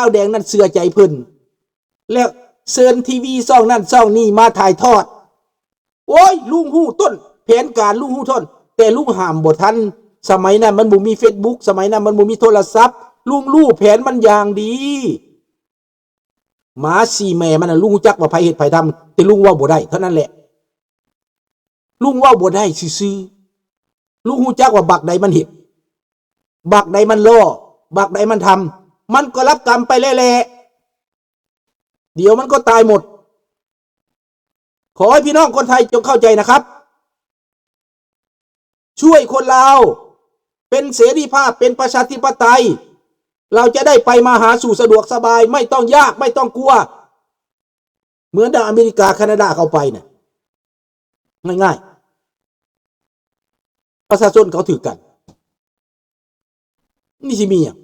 าวแดงนั่นเสือใจเพิ่นแล้วเซินทีวีซ่องนั่นซ่องนี่มาถ่ายทอดโอ้ยลุงฮู้ต้นแผนการลุงฮู้ต้นแต่ลุงห้ามบ่ทันสมัยนั้นมันบ่มี Facebook สมัยนั้นมันบ่มีโทรศัพท์ลุงรู้แผนมันอย่างดีหมาสี่แม่มันน่ะลุงรู้จักว่าไผเฮ็ดไผทำแต่ลุงเว้าบ่ได้เท่านั้นแหละลุงเว้าบ่ได้ซื่อๆลุงรู้จักว่าบักใดมันเฮ็ดบักใดมันล่อบักใดมันทำมันก็รับกรรมไปแหละเดี๋ยวมันก็ตายหมดขอให้พี่น้องคนไทยจงเข้าใจนะครับช่วยคนลาวเป็นเสรีภาพเป็นประชาธิปไตยเราจะได้ไปมาหาสู่สะดวกสบายไม่ต้องยากไม่ต้องกลัวเหมือนดังอเมริกาแคนาดาเข้าไปเนี่ยง่ายๆประชาชนเขาถือกันนี่สิมีอย่าง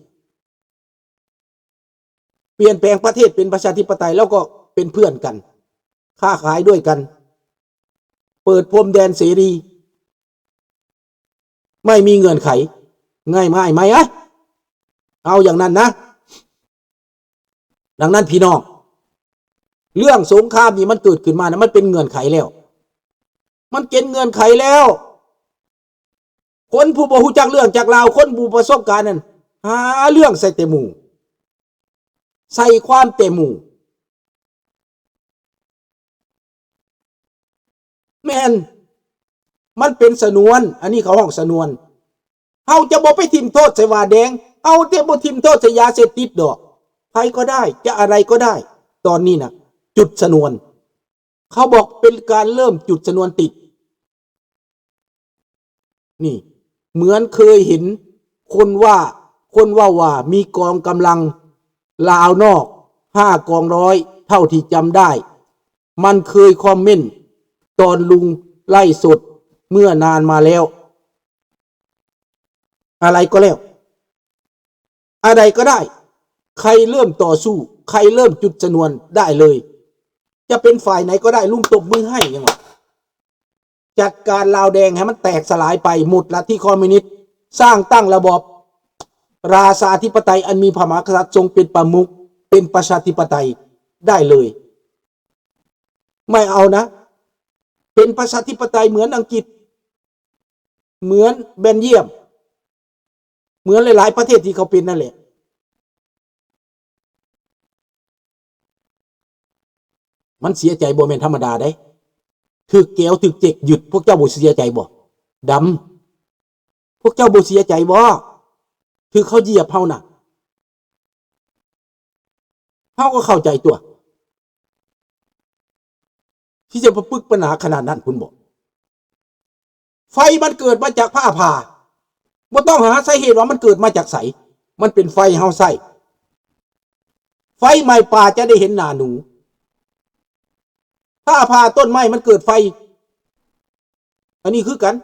เปลี่ยนแปลงประเทศเป็นประชาธิปไตยแล้วก็เป็นเพื่อนกันค้าขายด้วยกันเปิดพรมแดนเสรีไม่มีเงื่อนไขง่ายไหมเอาอย่างนั้นนะดังนั้นพี่น้องเรื่องสงครามนี่มันเกิดขึ้นมานะมันเป็นเงื่อนไขแล้วมันเก็นเงื่อนไขแล้วคนผู้บ่ฮู้จักเรื่องจากราวคนผู้ประสบการณ์นั้นหาเรื่องใส่แต่หมู่ใส่ความแต่หมู่แม่นมันเป็นสนวนอันนี้เขาห้องสนวนเฮาจะบ่ไปทิ่มโทษใส่ว่าแดงเอาแต่บ่ทิ่มโทษใส่ยาเสพติดดอกใครก็ได้จะอะไรก็ได้ตอนนี้นะจุดสนวนเขาบอกเป็นการเริ่มจุดสนวนติดนี่เหมือนเคยเห็นคนว่ามีกองกำลังลาวนอก5 กองร้อยเท่าที่จำได้มันเคยคอมเมนต์ตอนลุงไล่สดเมื่อนานมาแล้วอะไรก็แล้วอะไรก็ได้ใครเริ่มต่อสู้ใครเริ่มจุดชนวนได้เลยจะเป็นฝ่ายไหนก็ได้ลุงตบมือให้ยังไงจัดการลาวแดงให้มันแตกสลายไปหมดลัทธิคอมมิวนิสต์สร้างตั้งระบอบราชาธิปไตยอันมีพระมหากษัตริย์ทรงเป็นประมุขเป็นประชาธิปไตยได้เลยไม่เอานะเป็นประชาธิปไตยเหมือนอังกฤษเหมือนเบลเยียมเหมือนหลายๆประเทศที่เขาเป็นนั่นแหละมันเสียใจบ่แม่นธรรมดาได้ถึกแก้วถึกเจ็กหยุดพวกเจ้าบ่เสียใจบ่ดำพวกเจ้าบ่เสียใจบ่คือเขาเหยียบเฮาน่ะเฮาก็เข้าใจตัวที่จะปึกปัญหาขนาดนั้นคุณบอกไฟมันเกิดมาจากผ้าผ่าบ่ต้องหาสาเหตุว่ามันเกิดมาจากไสมันเป็นไฟเฮาใส่ไฟไหม้ป่าจะได้เห็นหน้าหนูผ้าผ่าต้นไม้มันเกิดไฟอันนี้คือกัน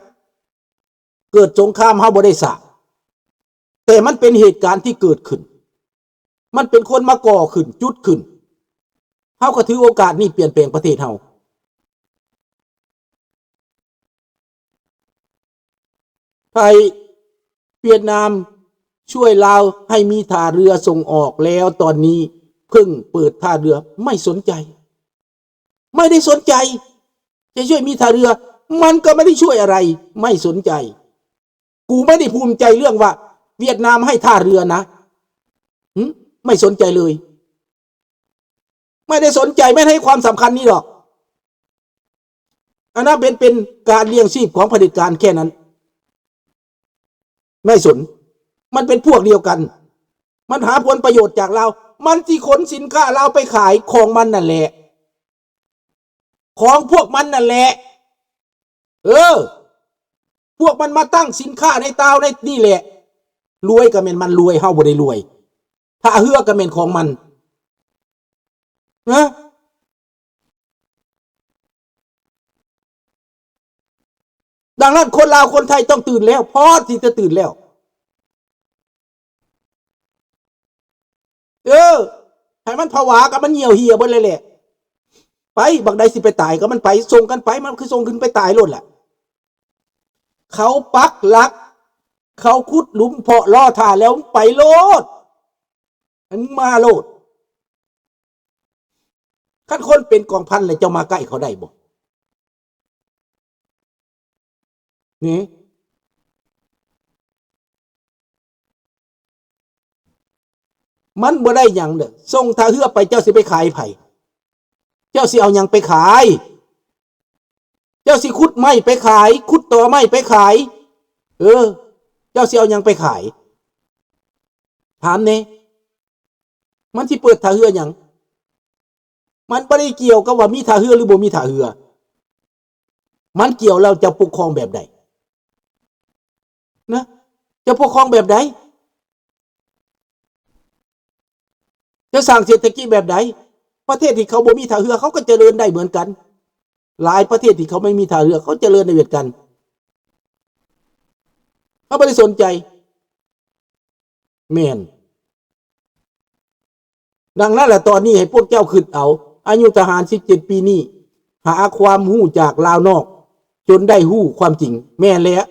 เกิดสงครามเฮาบ่ได้สร้างแต่มันเป็นเหตุการณ์ที่เกิดขึ้นมันเป็นคนมาก่อขึ้นจุดขึ้นเฮาก็ถือโอกาสนี้เปลี่ยนแปลงประเทศเฮาไทยเวียดนามช่วยลาวให้มีท่าเรือส่งออกแล้วตอนนี้เพิ่งเปิดท่าเรือไม่สนใจไม่ได้สนใจจะช่วยมีท่าเรือมันก็ไม่ได้ช่วยอะไรไม่สนใจกูไม่ได้ภูมิใจเรื่องว่าเวียดนามให้ท่าเรือนะไม่สนใจเลยไม่ได้สนใจไม่ให้ความสำคัญนี้หรอกอันนั้นเป็นการเลี้ยงชีพของเผด็จการแค่นั้นไม่สนมันเป็นพวกเดียวกันมันหาผลประโยชน์จากเรามันที่ขนสินค้าเราไปขายของมันนั่นแหละของพวกมันนั่นแหละพวกมันมาตั้งสินค้าในตาวในนี่แหละรวยก็เป็นมันรวยเฮาบ่ได้รวยถ้าเฮือก็เป็นของมันนะดังนั้นคนลาวคนไทยต้องตื่นแล้วพอที่จะตื่นแล้วให้มันผวากับมันเหี่ยวเหี่ยบนเลยแหละไปบักใดสิไปตายก็มันไปส่งกันไปมันคือส่งขึ้นไปตายโลดแหละเขาปักหลักเขาขุดหลุมเพาะล่อท่าแล้วไปโลด มึงมาโลดคันคนเป็นกองพันเลยเจ้ามาใกล้เขาได้บ่นี่มันบ่ได้หยังเด้อส่งทาเฮือไปเจ้าสิไปขายไผเจ้าสิเอาหยังไปขายเจ้าสิขุดไม้ไปขายขุดตอไม้ไปขายเจ้าสิเอาหยังไปขายถามแน่มันสิเปิดทาเฮือหยังมันบ่ได้เกี่ยวกับว่ามีทาเฮือหรือบ่มีทาเฮือมันเกี่ยวแล้วจะปกครองแบบใดนะจะปกครองแบบใดจะสร้างเศรษฐกิจแบบใดประเทศที่เขาบ่มีทาเรือเขาก็เจริญได้เหมือนกันหลายประเทศที่เขาไม่มีทาเรือเขาเจริญในเวียดกันเขาไม่ได้สนใจแม่นดังนั้นแหละตอนนี้ให้พวกเจ้าขึ้นเอาอายุทหาร17 ปีนี้หาความหู้จากลาวนอกจนได้หู้ความจริงแม่นแล้ว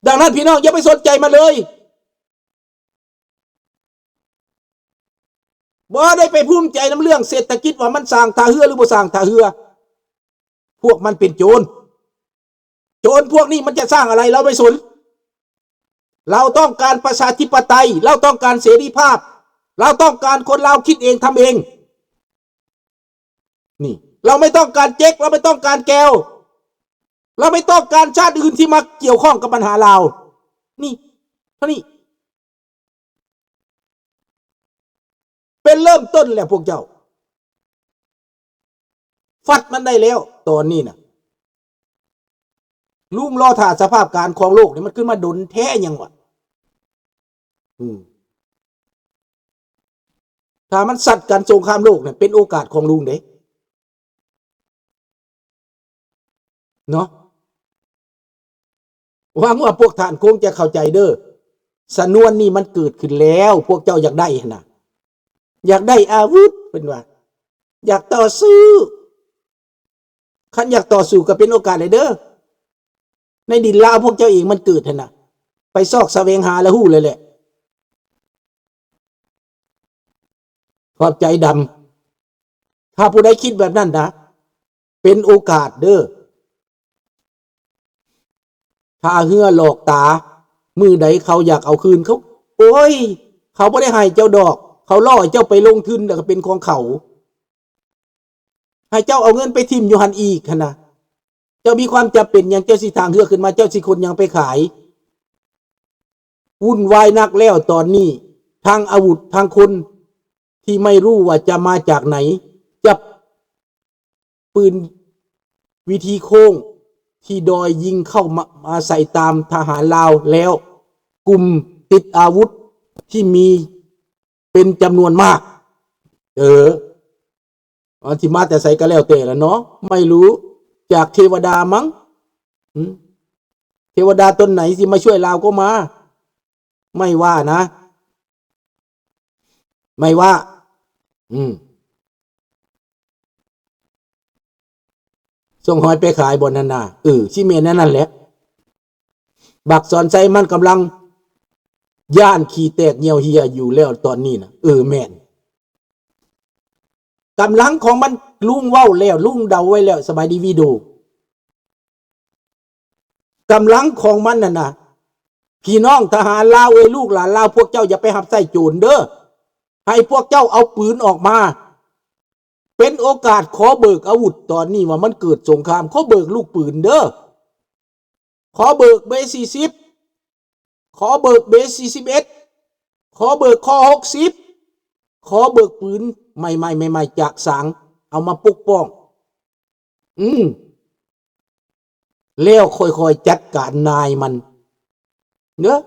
ดังนั้นพี่น้องอย่าไปสนใจมันเลยบ่ได้ไปภูมิใจน้ำเรื่องเศรษฐกิจว่ามันสร้างทาเรือหรือบ่สร้างทาเรือพวกมันเป็นโจรพวกนี้มันจะสร้างอะไรเราไม่สนเราต้องการประชาธิปไตยเราต้องการเสรีภาพเราต้องการคนเราคิดเองทำเองนี่เราไม่ต้องการเจ๊กเราไม่ต้องการแก้วเราไม่ต้องการชาติอื่นที่มาเกี่ยวข้องกับปัญหาเรานี่เท่านี้เป็นเริ่มต้นแหละพวกเจ้าฟัดมันได้แล้วตอนนี้นะลุ่มล้อถ่าสภาพการของโลกนี่มันขึ้นมาดนแท้ยังวะถ้ามันสัตว์กันสงครามโลกเนี่ยเป็นโอกาสของลุงเด้เนาะหวังว่าพวกท่านคงจะเข้าใจเด้อสนวนนี่มันเกิดขึ้นแล้วพวกเจ้าอยากได้นะอยากได้อาวุธเป็นว่าอยากต่อสู้คันอยากต่อสู้ก็เป็นโอกาสเลยเด้อในดินลาวพวกเจ้าเองมันเกิดนะไปซอกแสวงหาแล้วหู้เลยแหละขอบใจดำถ้าผู้ใดคิดแบบนั้นนะเป็นโอกาสเด้อถ้าเหือหลอกตามือใดเขาอยากเอาคืนเขาโอ้ยเขาไม่ได้ให้เจ้าดอกเขาล่อเจ้าไปลงทุนแต่ก็เป็นของเขาให้เจ้าเอาเงินไปทิมอยู่หันอีกนะเจ้ามีความจำเป็นอย่างเจ้าสิทางเหือขึ้นมาเจ้าสิคนยังไปขายวุ่นวายนักแล้วตอนนี้ทางอาวุธทางคนที่ไม่รู้ว่าจะมาจากไหนจับปืนวิธีโค้งที่ดอยยิงเข้ามาใส่ตามทหารลาวแล้วกลุ่มติดอาวุธที่มีเป็นจำนวนมากที่มาแต่ใส่ก็แล้วแต่ละเนาะไม่รู้จากเทวดามั้งเทวดาตนไหนสิมาช่วยลาวก็มาไม่ว่านะไม่ว่าส่งหอยไปขายบนนาชิเมนนั่นแหละบักสอนใจมันกำลังย่านขี่แตกเหี่ยวเหียอยู่แล้วตอนนี้นะแม่นกำลังของมันลุงเว้าแล้วลุงเดาไว้แล้วสบายดีวีดูกำลังของมันน่ะนะพี่น้องทหารลาวลูกหลานลาวพวกเจ้าอย่าไปหับไส้โจรเด้อให้พวกเจ้าเอาปืนออกมาเป็นโอกาสขอเบิกอาวุธตอนนี้ว่ามันเกิดสงครามขอเบิกลูกปืนเด้อขอเบิกเบ40ขอเบิกเบ41ขอเบิกคอ60ขอเบิกปืนใหม่จากสางเอามาปกป้องแล้วค่อยๆจัดการนายมันเนอะ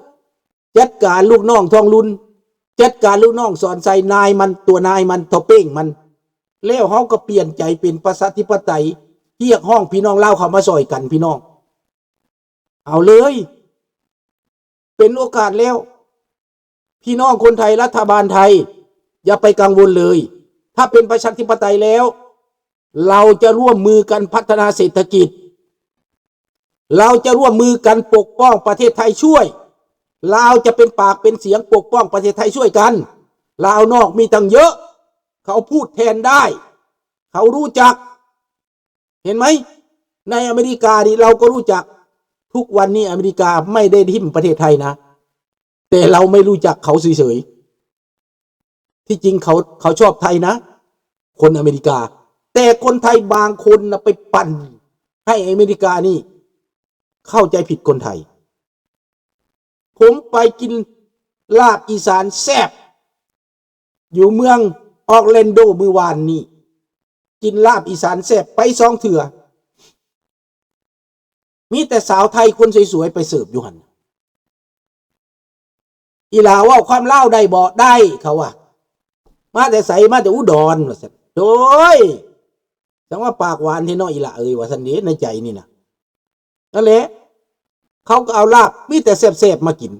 จัดการลูกน้องทองลุนจัดการลูกน้องสอนใส่นายมันตัวนายมันทอเป้งมันแล้วเขาก็เปลี่ยนใจเป็นประชาธิปไตยเรียกห้องพี่น้องเล่าเขามาซอยกันพี่น้องเอาเลยเป็นโอกาสแล้วพี่น้องคนไทยรัฐบาลไทยอย่าไปกังวลเลยถ้าเป็นประชาธิปไตยแล้วเราจะร่วมมือกันพัฒนาเศรษฐกิจ เราจะร่วมมือกันปกป้องประเทศไทยช่วยเราจะเป็นปากเป็นเสียงปกป้องประเทศไทยช่วยกันลาวนอกมีตั้งเยอะเขาพูดแทนได้เขารู้จักเห็นไหมในอเมริกาดิเราก็รู้จักทุกวันนี้อเมริกาไม่ได้ทิ่มประเทศไทยนะแต่เราไม่รู้จักเขาเฉยๆที่จริงเขาชอบไทยนะคนอเมริกาแต่คนไทยบางคนนะไปปั่นให้อเมริกานี่เข้าใจผิดคนไทยผมไปกินลาบอีสานแซ่บอยู่เมืองออร์แลนโดเมื่อวานนี้กินลาบอีสานแซ่บไป2 เถื่อมีแต่สาวไทยคนสวยๆไปเสิร์ฟอยู่หันอีลาว่าความเล่าได้บ่ได้เขาว่ามาแต่ใสมาแต่อุดรว่าสันโดยจังว่าปากหวานที่น้อยอีลาว่าสันนี้ในใจนี่นะนั่นแหละเขาก็เอาลาบมีแต่แซ่บๆมากิน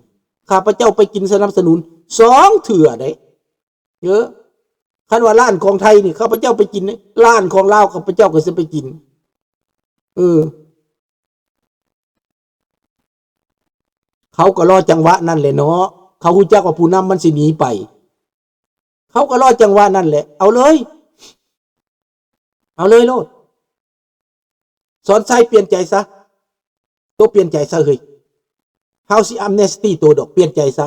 ข้าพเจ้าไปกินสนับสนุน2 เถื่อได้เยอะคันว่าร้านของไทยนี่ข้าพเจ้าไปกินร้านของลาวข้าพเจ้าก็จะไปกินเขาก็รอจังหวะนั่นแหละเนาะเขาฮู้จักว่าผู้นำมันสิหนีไปเขาก็รอจังหวะนั่นแหละเอาเลยโลดสอนไส้เปลี่ยนใจซะตัวเปลี่ยนใจซะเฮ้ยเฮาสิอัมเนสตี้ตัวดอกเปลี่ยนใจซะ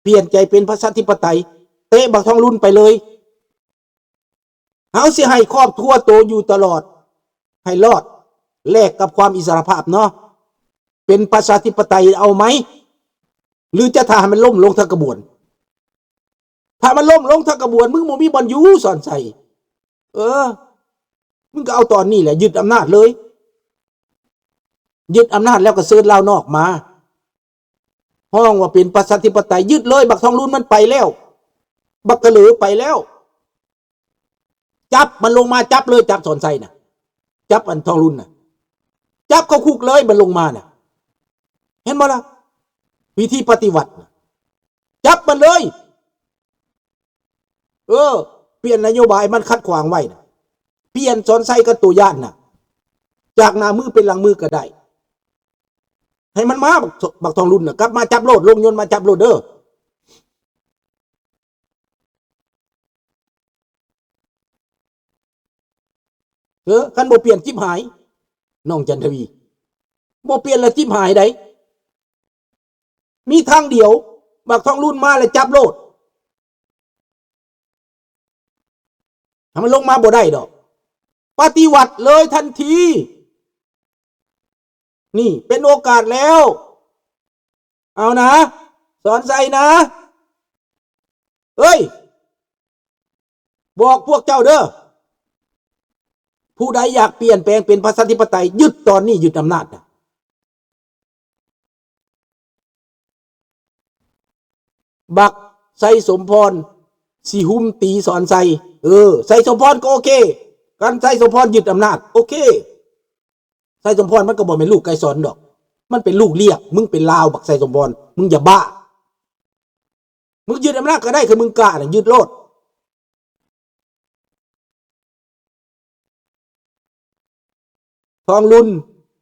เปลี่ยนใจเป็นประชาธิปไตยเตะบักทองรุ่นไปเลยเฮาสิให้ครอบครัวโตอยู่ตลอดให้รอดแลกกับความอิสรภาพเนาะเป็นประชาธิปไตยเอาไหมหรือจะทำให้มันล่มลงทั้งกระบวนถ้ามันล่มลงทั้งกระบวนมึงบ่มีบอลยูสอนใส่มึงก็เอาตอนนี้แหละยึดอำนาจเลยยึดอำนาจแล้วก็เซิร์ชลาวนอกมาห้องว่าเป็นประชาธิปไตยยึดเลยบักทองรุ่นมันไปแล้วบักกระเหลือไปแล้วจับมันลงมาจับเลยจับสอนใส่น่ะจับอันทองรุ่นน่ะจับเข้าคุกเลยมันลงมาน่ะเห็นบ่ล่ะวิธีปฏิวัติจับมันเลยเปลี่ยนนโยบายมันคัดขวางไว้น่ะเปลี่ยนสอนใส่กับตัวย่านน่ะจากหน้ามือเป็นหลังมือก็ได้ให้มันมาบักทองรุ่นน่ะกลับมาจับโลดลงยนต์มาจับโลดเด้อคันบ่เปลี่ยนจิ้มหายน้องจันทวีบ่เปลี่ยนแล้วจิ้มหายได้มีทางเดียวบักทองรุ่นมาแล้วจับโลดถ้ามันลงมาบ่ได้ดอกปฏิวัติเลยทันทีนี่เป็นโอกาสแล้วเอานะสอนใส่นะเฮ้ยบอกพวกเจ้าเด้อผู้ใดอยากเปลี่ยนแปลงเป็นประชาธิปไตยยึดตอนนี้ยึดอำนาจนะบักไซสมพรสีหุ้มตีสอนใส่ไซสมพรก็โอเคการไซสมพรยึดอำนาจโอเคไซสมพรมันก็บอกเป็นลูกไก่สอนดอกมันเป็นลูกเรียกมึงเป็นลาวบักไซสมพรมึงอย่าบ้ามึงยึดอำนาจก็ได้คือมึงกล้าน่ะยึดโลดทองรุ่น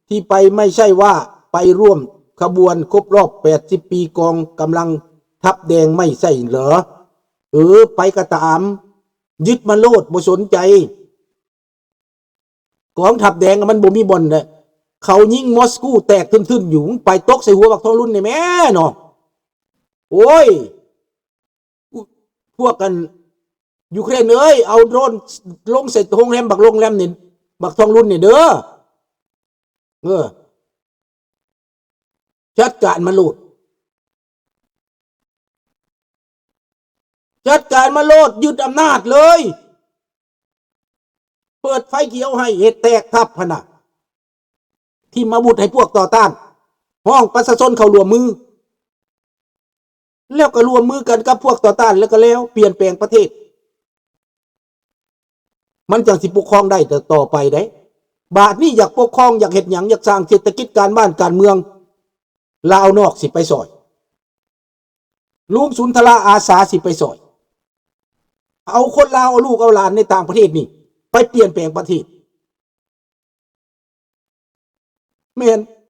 ที่ไปไม่ใช่ว่าไปร่วมขบวนครบรอบ80 ปีกองกำลังทับแดงไม่ใช่เหรอไปกระตามยึดมาโลดบ่สนใจกองทับแดงมันบ่มีบ่อนเลยเขายิงมอสกูแตกทึ่นๆอยู่ไปตกใส่หัวบักทองรุ่นนี่แม่เนาะโอ้ยพวกกันยูเครนเอาโดรนลงใส่โรงแรมนี่บักทองรุ่นนี่เด้อจัดการมาโลดจัดการมาโลดยึดอำนาจเลยเปิดไฟเขียวให้เหตุแตกทับพนะที่มาบุดให้พวกต่อต้านห้องประชาชนเขารวมมือแล้วก็รวมมือกันกับพวกต่อต้านแล้วก็แล้วเปลี่ยนแปลงประเทศมันจังสิปกครองได้แต่ต่อไปได้บาทนี้อยากปกครองอยากเฮ็ดหยังอยากสร้างเศรษฐกิจการบ้านการเมืองลาวนอกสิไปซอยลุงสุนทราอาสาสิไปซอยเอาคนลาวเอาลูกเอาหลานในต่างประเทศนี่ไปเปลี่ยนแปลงประเทศ แม่น